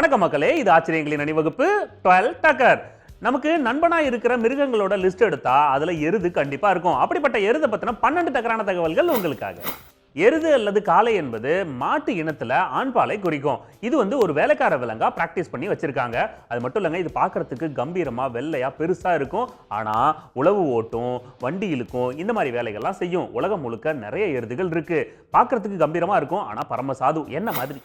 வணக்கம் மக்களே, இது ஆச்சரியங்களின் அணிவகுப்பு 12 டக்கர். நமக்கு நண்பனா இருக்கிற மிருகங்களோட லிஸ்ட் எடுத்தா அதுல எருது கண்டிப்பா இருக்கும். அப்படிப்பட்ட எருதை பத்தின 12 டக்கரான தகவல்கள் உங்களுக்காக. எருது அல்லது காளை என்பது மாட்டு இனத்துல ஆண்பாலை குறிக்கும். இது ஒரு வேலைக்கார விலங்கா பிராக்டிஸ் பண்ணி வச்சிருக்காங்க. அது மட்டும் இல்லங்க, இது பார்க்கறதுக்கு கம்பீரமா வெள்ளையா பெருசா இருக்கும். ஆனா உழவு ஓட்டும், வண்டி இழுக்கும், இந்த மாதிரி வேலைகள்லாம் செய்யும். உலகம் முழுக்க நிறைய எருதுகள் இருக்கு. பார்க்கறதுக்கு கம்பீரமா இருக்கும், ஆனா பரமசாது என்ன மாதிரி.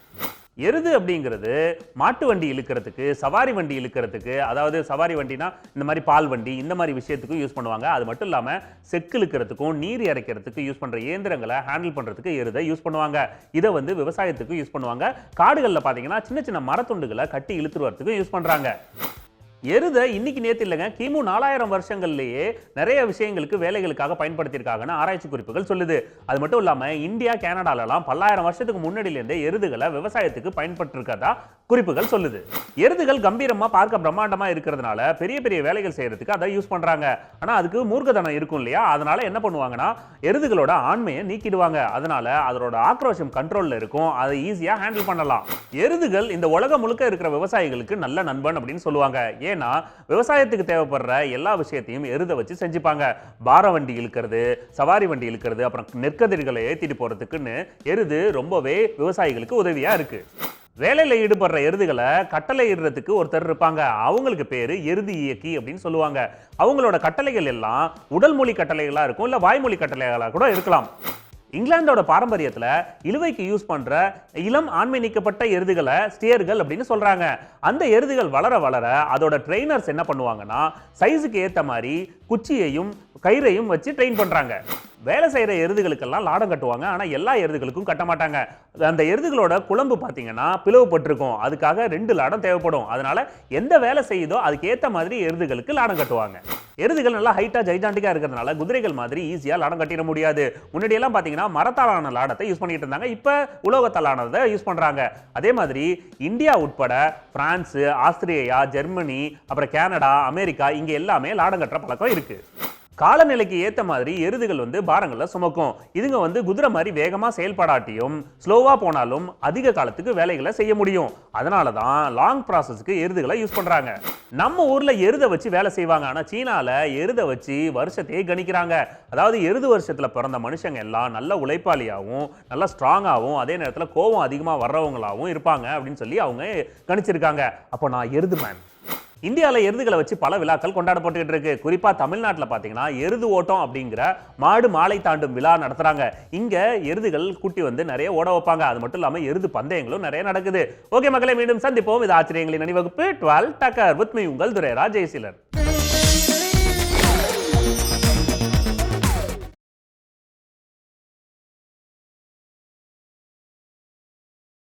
எருது அப்படிங்கிறது மாட்டு வண்டி இழுக்கிறதுக்கு, சவாரி வண்டி இழுக்கிறதுக்கு, அதாவது சவாரி வண்டினா இந்த மாதிரி பால் வண்டி இந்த மாதிரி விஷயத்துக்கும் யூஸ் பண்ணுவாங்க. அது மட்டும் இல்லாம செக்கு இழுக்கிறதுக்கும் நீர் இறைக்கிறதுக்கு யூஸ் பண்ற இயந்திரங்களை ஹேண்டில் பண்றதுக்கு எருதை யூஸ் பண்ணுவாங்க. இதை விவசாயத்துக்கு யூஸ் பண்ணுவாங்க. காடுகளில் பார்த்தீங்கன்னா சின்ன சின்ன மரத்துண்டுகளை கட்டி இழுத்துட்டு வரதுக்கு யூஸ் பண்றாங்க. எருதை இன்னைக்கு நேத்து இல்லைங்க, கிமு 4000 வருஷங்கள்லேயே நிறைய விஷயங்களுக்கு வேலைகளுக்காக பயன்படுத்தியிருக்காங்கன்னு ஆராய்ச்சி குறிப்புகள் சொல்லுது. அது மட்டும் இல்லாம இந்தியா கனடாலலாம் பல்லாயிரம் வருஷத்துக்கு முன்னாடியிலேருந்தே எருதுகளை விவசாயத்துக்கு பயன்படுத்திருக்கதா குறிப்புகள் சொல்லுது. எருதுகள் கம்பீரமா பார்க்க பிரம்மாண்டமா இருக்கிறதுனால பெரிய பெரிய வேலைகள் செய்யறதுக்கு அதை யூஸ் பண்றாங்க. ஆனா அதுக்கு மூர்க்கதனம் இருக்கும் இல்லையா, அதனால என்ன பண்ணுவாங்கன்னா எருதுகளோட ஆண்மையை நீக்கிடுவாங்க. அதனால அதோட ஆக்ரோஷம் கண்ட்ரோல்ல இருக்கும், அதை ஈஸியா ஹேண்டில் பண்ணலாம். எருதுகள் இந்த உலகம் முழுக்க இருக்கிற விவசாயிகளுக்கு நல்ல நண்பன் அப்படின்னு சொல்லுவாங்க. ஏன்னா விவசாயத்துக்கு தேவைப்படுற எல்லா விஷயத்தையும் எருதை வச்சு செஞ்சுப்பாங்க. பார வண்டி இழுக்கிறது, சவாரி வண்டி இழுக்கிறது, அப்புறம் நெற்கதிர்களை ஏத்திட்டு போறதுக்குன்னு எருது ரொம்பவே விவசாயிகளுக்கு உதவியா இருக்கு. வேலையில ஈடுபடுற எருதுகளை கட்டளை இடுறதுக்கு ஒருத்தர் இருப்பாங்க. அவங்களுக்கு பேரு எருது இயக்கி அப்படின்னு சொல்லுவாங்க. அவங்களோட கட்டளைகள் எல்லாம் உடல் மொழி கட்டளைகளா இருக்கும், இல்ல வாய்மொழி கட்டளைகளா கூட இருக்கலாம். இங்கிலாந்தோட பாரம்பரியத்துல இழுவைக்கு யூஸ் பண்ற இளம் ஆண்மை நீக்கப்பட்ட எருதுகளை ஸ்டியர்கள் அப்படின்னு சொல்றாங்க. அந்த எருதுகள் வளர வளர அதோட ட்ரெயினர்ஸ் என்ன பண்ணுவாங்கன்னா சைஸுக்கு ஏத்த மாதிரி குச்சியையும் கயிறையும் வச்சு ட்ரெயின் பண்றாங்க. வேலை செய்யற எருதுகளுக்கெல்லாம் லாடம் கட்டுவாங்க, ஆனா எல்லா எருதுகளுக்கும் கட்ட மாட்டாங்க. அந்த எருதுகளோட குழம்பு பார்த்தீங்கன்னா பிளவுபட்டிருக்கும். அதுக்காக 2 லாடம் தேவைப்படும். அதனால எந்த வேலை செய்யுதோ அதுக்கு ஏத்த மாதிரி எருதுகளுக்கு லாடம் கட்டுவாங்க. எருதுகள் நல்லா ஹைட்டா ஜைஜாண்டிக்கா இருக்கிறதுனால குதிரைகள் மாதிரி ஈஸியா லாடம் கட்டிட முடியாது. முன்னாடி எல்லாம் பாத்தீங்கன்னா மரத்தாலான லாடத்தை யூஸ் பண்ணிட்டு இருந்தாங்க, இப்ப உலோகத்தாலானதை யூஸ் பண்றாங்க. அதே மாதிரி இந்தியா உட்பட பிரான்ஸ், ஆஸ்திரேலியா, ஜெர்மனி, அப்புறம் கனடா, அமெரிக்கா இங்க எல்லாமே லாடம் கட்டுற பழக்கம் இருக்கு. காலநிலைக்கு ஏத்த மாதிரி எருதுகள் பாரங்களை சுமக்கும். இதுங்க குதிரை மாதிரி வேகமா செயல்படாட்டியும் ஸ்லோவா போனாலும் அதிக காலத்துக்கு வேலைகளை செய்ய முடியும். அதனாலதான் லாங் ப்ராசஸ்க்கு எருதுகளை யூஸ் பண்றாங்க. நம்ம ஊர்ல எருதை வச்சு வேலை செய்வாங்க, ஆனா சீனால எருதை வச்சு வருஷத்தையே கணிக்கிறாங்க. அதாவது எருது வருஷத்துல பிறந்த மனுஷங்க எல்லாம் நல்ல உழைப்பாளியாகவும் நல்ல ஸ்ட்ராங்காகவும் அதே நேரத்தில் கோபம் அதிகமா வர்றவங்களாகவும் இருப்பாங்க அப்படின்னு சொல்லி அவங்க கணிச்சிருக்காங்க. அப்போ நான் எருது மேன். இந்தியாவில் எருதுகளை வச்சு பல விழாக்கள் கொண்டாடப்பட்டு இருக்கு. குறிப்பா தமிழ்நாட்டில் பார்த்தீங்கன்னா எருது ஓட்டம் அப்படிங்கிற மாடு மாலை தாண்டும் விழா நடத்துறாங்க. இங்க எருதுகள் கூட்டி நிறைய ஓட வைப்பாங்க. அது மட்டும் இல்லாம எருது பந்தயங்களும் நிறைய நடக்குது. ஓகே மக்களை, மீண்டும் சந்திப்போம். இது ஆச்சரியங்களின் அணிவகுப்பு 12 டக்கர் வித் மீ உங்கள் துரைராஜ் ஜெயசீலன்.